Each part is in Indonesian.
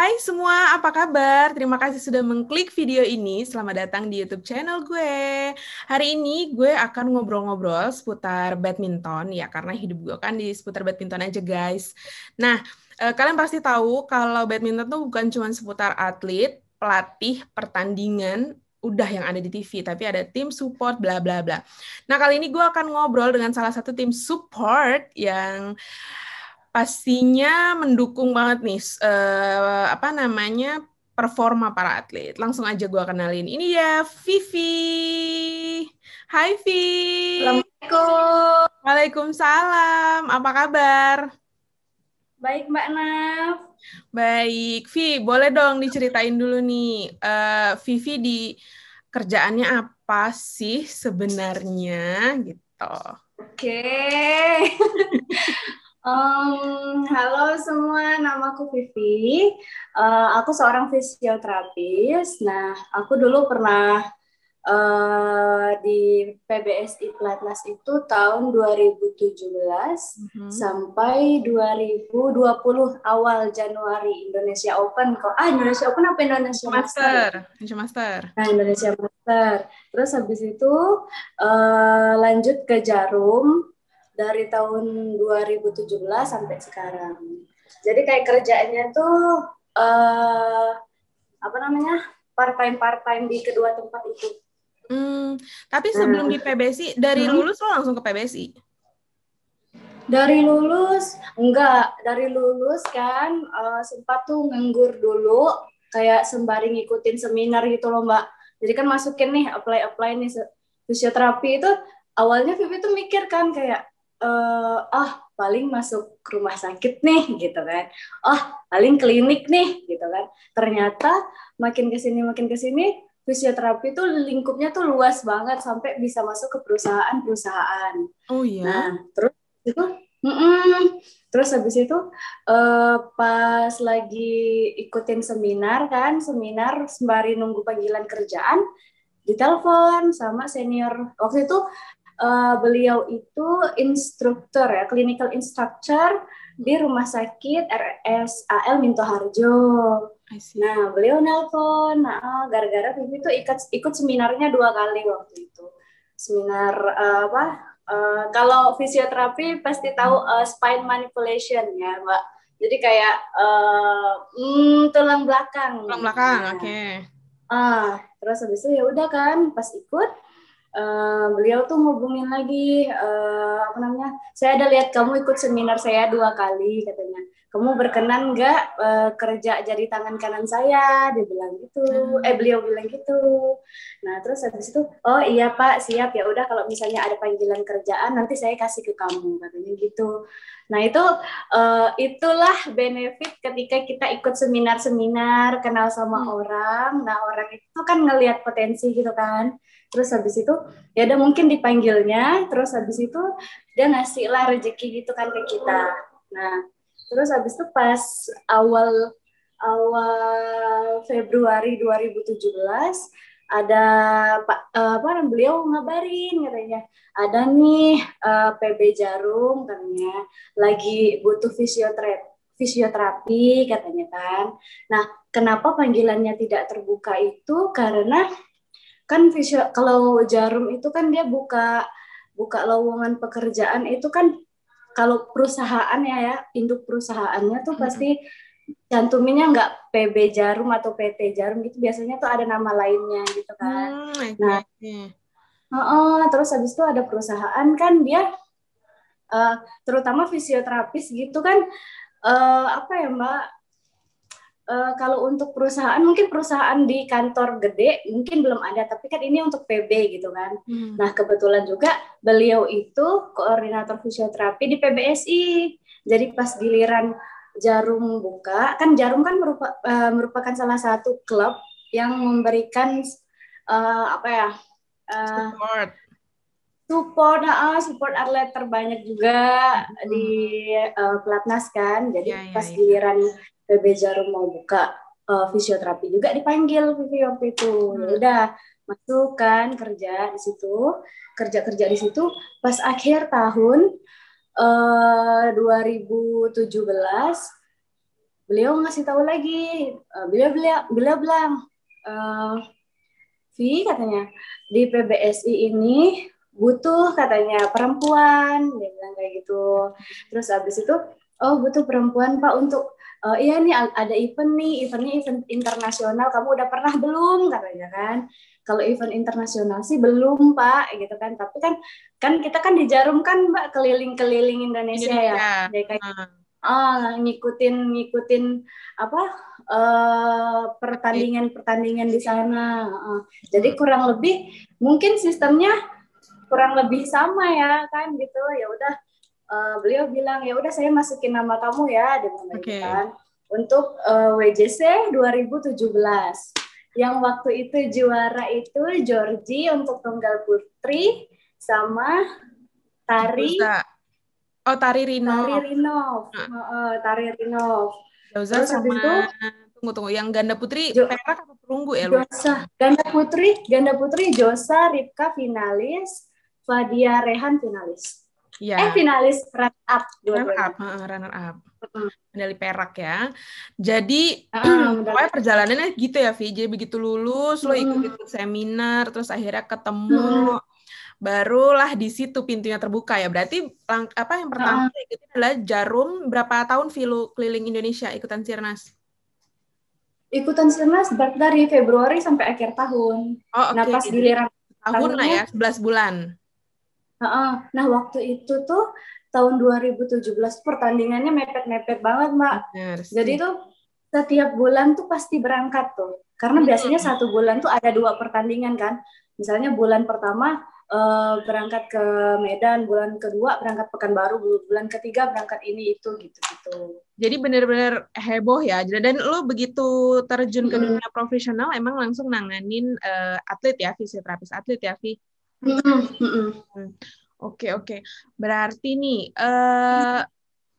Hai semua, apa kabar? Terima kasih sudah mengklik video ini. Selamat datang di YouTube channel gue. Hari ini gue akan ngobrol-ngobrol seputar badminton, ya karena hidup gue kan di seputar badminton aja guys. Nah, kalian pasti tahu kalau badminton tuh bukan cuma seputar atlet, pelatih, pertandingan, udah yang ada di TV, tapi ada tim support, bla bla bla. Nah, kali ini gue akan ngobrol dengan salah satu tim support yang pastinya mendukung banget nih apa namanya performa para atlet. Langsung aja gue kenalin. Ini ya Vivi. Hai Vi. Assalamualaikum. Waalaikumsalam. Apa kabar? Baik Mbak Naf. Baik. Vi, boleh dong diceritain dulu nih. Vivi di kerjaannya apa sih sebenarnya gitu. Oke. Halo semua, namaku Vivi. Aku seorang fisioterapis. Nah, aku dulu pernah di PBSI Platnas itu tahun 2017 Mhm. sampai 2020 awal Januari Indonesia Open. Indonesia Open apa Indonesia Master ya? Master, Master. Nah, Indonesia Master. Terus habis itu lanjut ke Jarum dari tahun 2017 sampai sekarang. Jadi kayak kerjaannya tuh eh, apa namanya? Part time di kedua tempat itu. Hmm, tapi sebelum di Nah, PBSI, dari hmm, lulus lo langsung ke PBSI? dari lulus kan sempat tuh nganggur dulu kayak sembari ngikutin seminar gitu loh Mbak. Jadi kan masukin nih apply nih fisioterapi itu awalnya Vivi tuh mikir kan kayak paling masuk rumah sakit nih gitu kan. Paling klinik nih gitu kan. Ternyata makin kesini fisioterapi tuh lingkupnya tuh luas banget sampai bisa masuk ke perusahaan-perusahaan. Oh iya. Nah, terus itu terus habis itu pas lagi ikutin seminar sembari nunggu panggilan kerjaan ditelepon sama senior waktu itu. Beliau itu instruktur ya, clinical instructor di Rumah Sakit RSAL Minto Harjo. I see. Nah, beliau nelpon. Nah, gara-gara Vivi tuh ikut seminarnya 2 kali waktu itu. Seminar apa? Kalau fisioterapi pasti tahu spine manipulation ya, Mbak. Jadi kayak tulang belakang. Tulang belakang, Nah, oke. terus habis itu ya udah kan, pas ikut beliau tuh ngubungin lagi apa namanya, saya ada lihat kamu ikut seminar saya 2 kali katanya, kamu berkenan nggak kerja jadi tangan kanan saya, dia bilang gitu, Hmm. beliau bilang gitu. Nah terus habis itu oh iya Pak siap, ya udah kalau misalnya ada panggilan kerjaan nanti saya kasih ke kamu katanya gitu. Nah itulah benefit ketika kita ikut seminar-seminar, kenal sama Hmm. orang. Nah orang itu kan ngelihat potensi gitu kan. Terus habis itu ya udah mungkin dipanggilnya, terus habis itu dia ngasih lah rezeki gitu kan ke kita. Nah terus habis itu pas awal awal Februari 2017 ada apa beliau ngabarin katanya ada nih PB Jarum katanya lagi butuh fisioterapi katanya kan. Nah kenapa panggilannya tidak terbuka itu karena kan kalau Jarum itu kan dia buka buka lowongan pekerjaan itu kan kalau perusahaan ya induk perusahaannya tuh Hmm. pasti cantuminnya nggak PB Jarum atau PT Jarum gitu, biasanya tuh ada nama lainnya gitu kan. Oke, Nah oke. terus habis itu ada perusahaan kan dia uh, terutama fisioterapis gitu kan, apa ya Mbak, kalau untuk perusahaan mungkin perusahaan di kantor gede mungkin belum ada, tapi kan ini untuk PB gitu kan. Hmm. Nah kebetulan juga beliau itu koordinator fisioterapi di PBSI. Jadi pas giliran Jarum buka, kan Jarum kan merupakan salah satu klub yang memberikan apa ya, uh, Support. support atlet terbanyak juga di Hmm. pelatnas kan. Ya, Jadi ya, pas ya. giliran PB Jarum mau buka fisioterapi juga dipanggil Vivi waktu itu. Ya Hmm. udah masuk kan kerja di situ, kerja di situ. Pas akhir tahun 2017 beliau ngasih tahu lagi, beliau bilang, Vi katanya di PBSI ini butuh katanya perempuan, dia bilang kayak gitu. Terus abis itu, oh butuh perempuan Pak untuk iya nih ada eventnya event internasional, kamu udah pernah belum katanya kan? Kalau event internasional sih belum Pak, gitu kan. Tapi kan kita kan di Jarum kan Mbak keliling-keliling Indonesia ya, Indonesia. kayak ngikutin apa pertandingan di sana. Jadi kurang lebih mungkin sistemnya kurang lebih sama ya kan gitu. Ya udah beliau bilang ya udah saya masukin nama kamu ya dengan gitu kan untuk WJC 2017. Yang waktu itu juara itu Georgie untuk tunggal putri sama tari Tari Rino. Tari Rinov. Jauza Terus sama habis itu tunggu yang ganda putri perak apa perunggu ya lu? Ganda putri Josa Ripka finalis, Fadia Rehan finalis. Ya. Finalis runner up. Medali perak ya. Jadi pokoknya perjalanannya gitu ya, Vi. Jadi begitu lulus lo ikut seminar, terus akhirnya ketemu, barulah di situ pintunya terbuka ya. Berarti yang pertama ikutin adalah Jarum. Berapa tahun Vi lu keliling Indonesia ikutan Sirnas? Ikutan Sirnas dari Februari sampai akhir tahun. Nah pas giliran tahun lah ya, 11 bulan. Nah waktu itu tuh tahun 2017 pertandingannya mepet-mepet banget Mbak. Jadi tuh setiap bulan tuh pasti berangkat tuh. Karena biasanya satu bulan tuh ada 2 pertandingan kan. Misalnya bulan pertama berangkat ke Medan, bulan kedua berangkat Pekanbaru, bulan ketiga berangkat ini itu gitu-gitu. Jadi benar-benar heboh ya. Dan lo begitu terjun ke dunia profesional emang langsung nanganin atlet ya, fisioterapis atlet ya, Vi? Oke. Berarti nih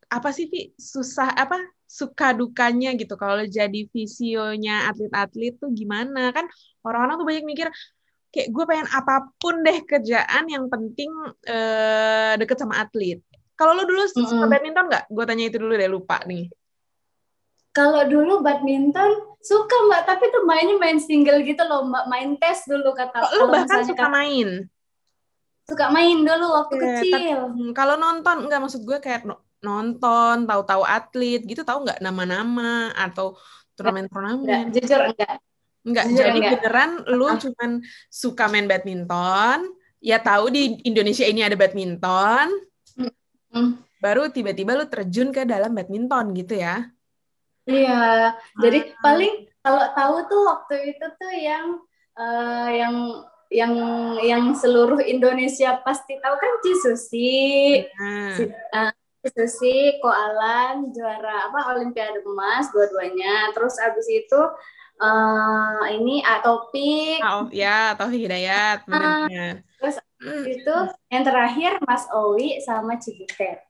apa sih Vi suka dukanya gitu kalau jadi visionya atlet-atlet tuh gimana? Kan orang-orang tuh banyak mikir kayak gue pengen apapun deh kerjaan yang penting deket sama atlet. Kalau lo dulu suka badminton nggak? Gue tanya itu dulu deh, lupa nih. Kalau dulu badminton suka Mbak, tapi tuh mainnya main single gitu loh Mbak, main tes dulu kata. Lo bahkan suka main? Suka main dulu waktu kecil. Kalau nonton, enggak, maksud gue kayak nonton, tahu-tahu atlet gitu, tahu nggak nama-nama atau turnamen-turnamen? Jujur enggak. Jadi beneran lu cuman suka main badminton, ya tahu di Indonesia ini ada badminton, baru tiba-tiba lu terjun ke dalam badminton gitu ya? Iya, jadi paling kalau tahu tuh waktu itu tuh yang seluruh Indonesia pasti tahu kan Cisusi, Cisusi, Ko Alan juara Olimpiade emas dua-duanya, terus abis itu ini Taufik, Taufik Hidayat, benar-benar. Terus itu yang terakhir Mas Owi sama Cibutet.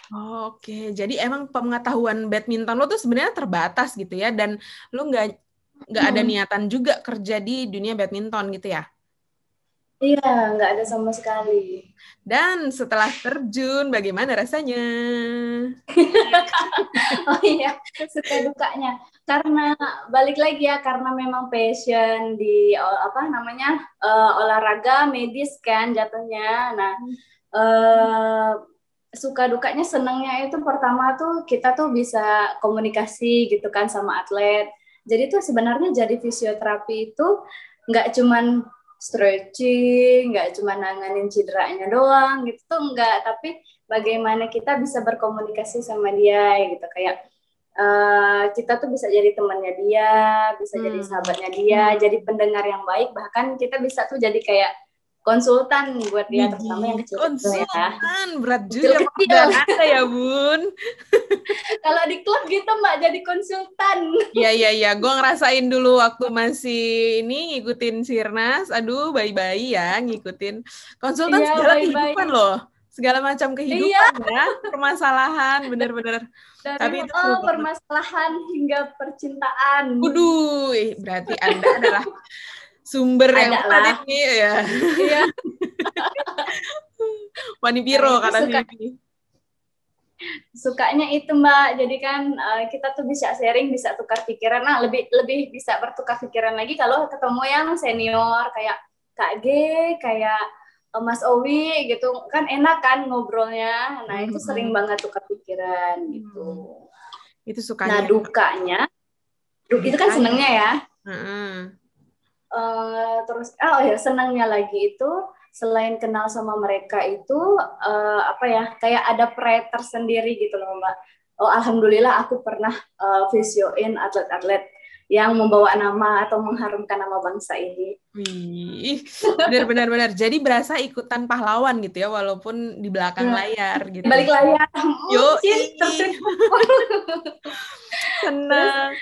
Oke, jadi emang pengetahuan badminton lo tuh sebenarnya terbatas gitu ya, dan lo nggak ada niatan juga kerja di dunia badminton gitu ya? Iya, nggak ada sama sekali. Dan setelah terjun, bagaimana rasanya? Oh iya, suka dukanya. Karena balik lagi ya, karena memang passion di olahraga medis kan jatuhnya. Nah, suka dukanya senangnya itu pertama tuh kita tuh bisa komunikasi gitu kan sama atlet. Jadi tuh sebenarnya jadi fisioterapi itu nggak cuman stretching, nggak cuma nanganin cederanya doang gitu tuh enggak, tapi bagaimana kita bisa berkomunikasi sama dia gitu, kayak kita tuh bisa jadi temannya dia, bisa jadi sahabatnya dia, jadi pendengar yang baik, bahkan kita bisa tuh jadi kayak konsultan buat dia, terutama yang kecil-kecil ya. Konsultan, berat juga pekerjaan Anda ya, Bun. Kalau di klub gitu Mbak, jadi konsultan. Iya. Gue ngerasain dulu waktu masih ngikutin Sirnas. Aduh, bayi-bayi ya ngikutin. Konsultan segala kehidupan loh. Segala macam kehidupan ya. Permasalahan, bener-bener. Tapi itu permasalahan hingga percintaan. Waduh, berarti Anda adalah sumber yang tepat ini ya. Iya. Wani Piro kata Vivi. Sukanya itu Mbak, jadi kan kita tuh bisa sharing, bisa tukar pikiran. Nah, lebih bisa bertukar pikiran lagi kalau ketemu yang senior kayak Kak G, kayak Mas Owi gitu, kan enak kan ngobrolnya. Nah, itu sering banget tukar pikiran gitu. Itu Nah, sukanya. dukanya, itu kan senengnya ya. Terus oh ya senangnya lagi itu selain kenal sama mereka itu apa ya kayak ada pride tersendiri gitu loh Mbak. Oh alhamdulillah aku pernah visioin atlet-atlet yang membawa nama atau mengharumkan nama bangsa ini. Wih, benar. Jadi berasa ikutan pahlawan gitu ya, walaupun di belakang layar gitu. Balik layar, senang.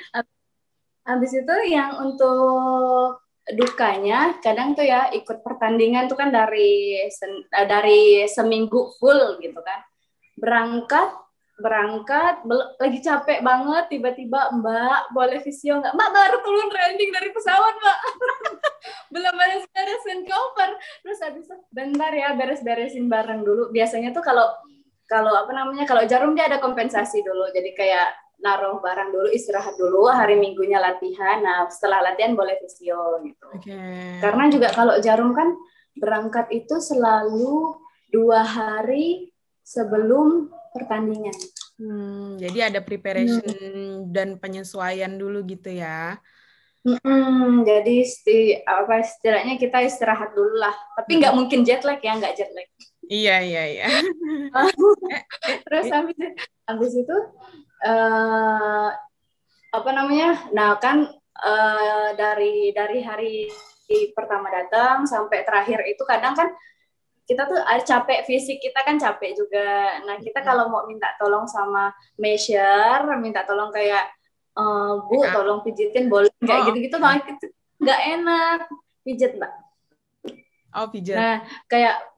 Habis itu yang untuk dukanya kadang tuh ya ikut pertandingan tuh kan dari seminggu full gitu kan, berangkat lagi capek banget, tiba-tiba Mbak boleh visio nggak? Mbak baru turun landing dari pesawat Mbak. Belum beres-beresin cover, terus habis itu bentar ya beres-beresin barang dulu. Biasanya tuh kalau apa namanya, kalau Jarum dia ada kompensasi dulu, jadi kayak naruh barang dulu, istirahat dulu, hari Minggunya latihan, nah setelah latihan boleh visio gitu. Karena juga kalau Jarum kan berangkat itu selalu 2 hari sebelum pertandingan. Jadi ada preparation dan penyesuaian dulu gitu ya. Jadi setidaknya kita istirahat dulu lah. Tapi nggak mungkin jet lag ya, nggak jet lag. Iya. Terus habis itu apa namanya? Nah kan dari hari pertama datang sampai terakhir itu kadang kan kita tuh capek, fisik kita kan capek juga. Nah kita kalau mau minta tolong sama measure, minta tolong kayak Bu tolong pijitin boleh nggak gitu-gitu, nggak enak pijit Mbak. Oh pijat. Nah kayak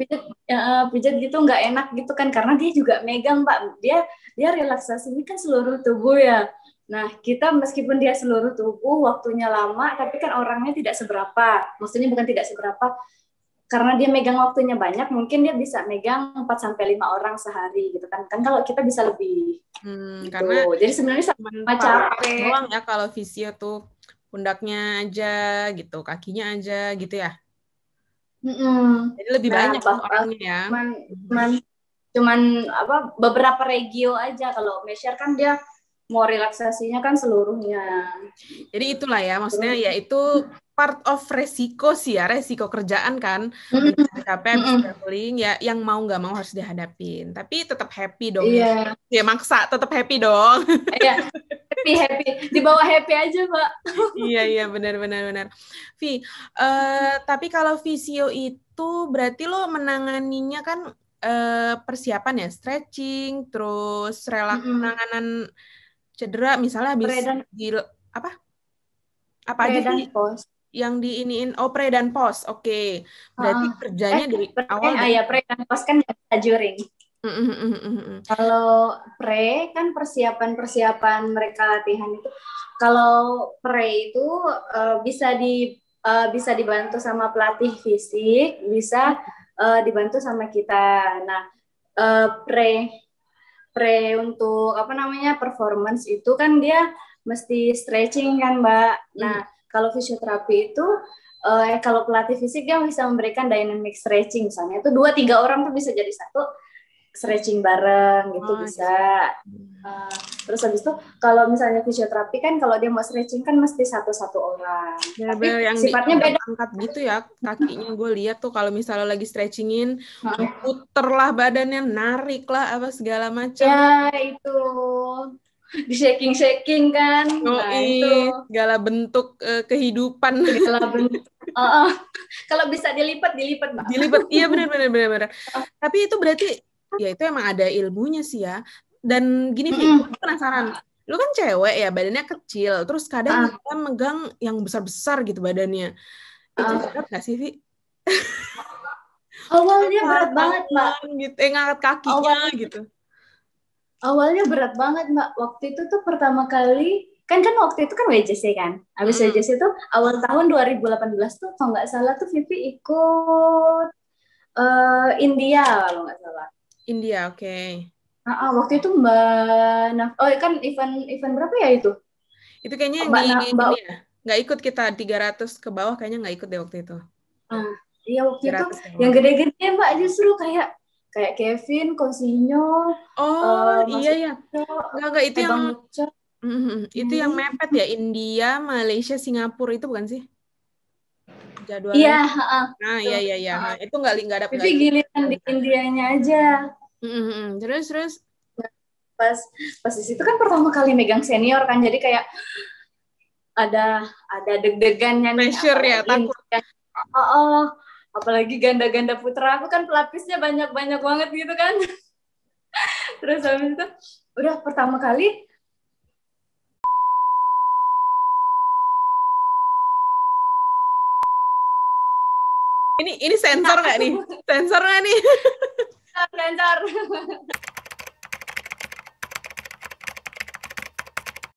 pijat gitu nggak enak gitu kan, karena dia juga megang Mbak, dia relaksasinya kan seluruh tubuh ya. Nah kita meskipun dia seluruh tubuh waktunya lama, tapi kan orangnya tidak seberapa, maksudnya bukan tidak seberapa, karena dia megang waktunya banyak, mungkin dia bisa megang 4-5 orang sehari gitu kan. Kan kalau kita bisa lebih. Gitu. Karena jadi sebenarnya sama capek. Doang ya kalau visio tuh pundaknya aja gitu, kakinya aja gitu ya. Jadi lebih banyak orangnya ya. Cuman apa beberapa regio aja. Kalau measure kan dia mau relaksasinya kan seluruhnya. Jadi itulah ya, maksudnya ya itu part of resiko sih ya, resiko kerjaan kan. Capek habis traveling ya, yang mau nggak mau harus dihadapin. Tapi tetap happy dong ya. Ya maksa tetap happy dong. Iya. Happy. Dibawa happy aja, Mbak. Iya benar. Vi, tapi kalau visio itu berarti lo menanganinya kan persiapan ya, stretching, terus penanganan cedera, misalnya habis di apa aja sih yang diiniin? Oh, pre dan post. Oke. Berarti kerjanya dari awal. Pre dan post kan bisa juring. Kalau pre kan persiapan mereka latihan itu. Kalau pre itu bisa dibantu sama pelatih fisik, bisa dibantu sama kita. Nah, pre untuk apa namanya performance itu kan dia mesti stretching kan Mbak. Nah kalau fisioterapi itu kalau pelatih fisik dia bisa memberikan dynamic stretching, misalnya itu 2-3 orang tuh bisa jadi satu stretching bareng gitu bisa. Terus habis itu kalau misalnya fisioterapi kan kalau dia mau stretching kan mesti satu orang. Tapi yang sifatnya beda. Angkat gitu ya kakinya, gue lihat tuh kalau misalnya lagi stretchingin, puter lah badannya, narik lah apa segala macam. Ya itu di shaking kan. Nah itu segala bentuk kehidupan. Segala bentuk. Kalau bisa dilipat Mbak. Dilipat, iya benar. Tapi itu berarti ya itu emang ada ilmunya sih ya. Dan gini, gue penasaran. Lu kan cewek ya, badannya kecil. Terus kadang kita megang yang besar-besar gitu badannya. Itu berat nggak sih, Vi? Awalnya berat banget, Mbak. Gitu, ngangkat kakinya gitu. Awalnya berat banget, Mbak. Waktu itu tuh pertama kali, kan waktu itu kan WJC kan. Habis WJC tuh awal tahun 2018 tuh, kalau nggak salah tuh Vivi ikut India kalau nggak salah. India, oke. Waktu itu Mbak oh kan event berapa ya itu? Itu kayaknya yang Mbak di Mbak ini ya. Nggak ikut kita 300 ke bawah kayaknya nggak ikut deh waktu itu. ah, iya waktu tiga itu ratus ke yang bawah. gede-gede Mbak justru kayak kayak Kevin, Cousinho, Oh, Mas iya ya. Uco, Nggak itu yang Bang Uco, itu yang ini. mepet ya, India, Malaysia, Singapura itu bukan sih Iya, jadwalnya? Nah, itu. iya iya iya. Heeh. Ha, itu nggak ada Vivi nggak giliran nggak di di sana. Indianya aja. Terus Pas pas di situ kan pertama kali megang senior kan, jadi kayak ada deg-degannya nih, pressure ya, apalagi takut. oh, oh, apalagi ganda-ganda putra aku kan pelapisnya banyak-banyak banget gitu kan. Terus habis itu udah pertama kali Ini sensor nggak nih? Sensor nggak nih? lancar.